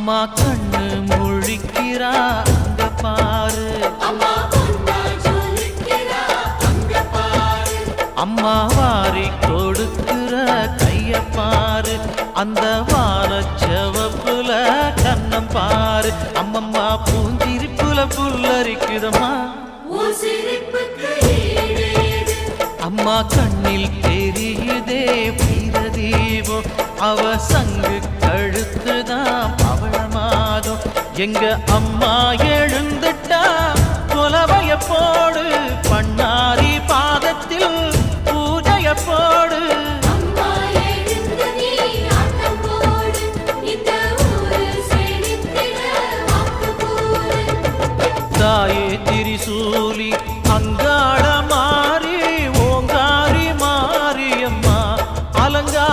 அம்மா கண்ணு முழிக்கிறா அங்க பாரு, அம்மா வாரி கொடுக்கிற கைய பாரு, அந்த வானச்சவப்புல கண்ணம் பாரு. அம்மம்மா பூஞ்சிரிப்புல புல்லரிக்குதம்மா, அம்மா கண்ணில் தெரியுதே வீரதீபம், அவ சங்கு கழுத்துதான் பவளமாதம். எங்க அம்மா எழுந்து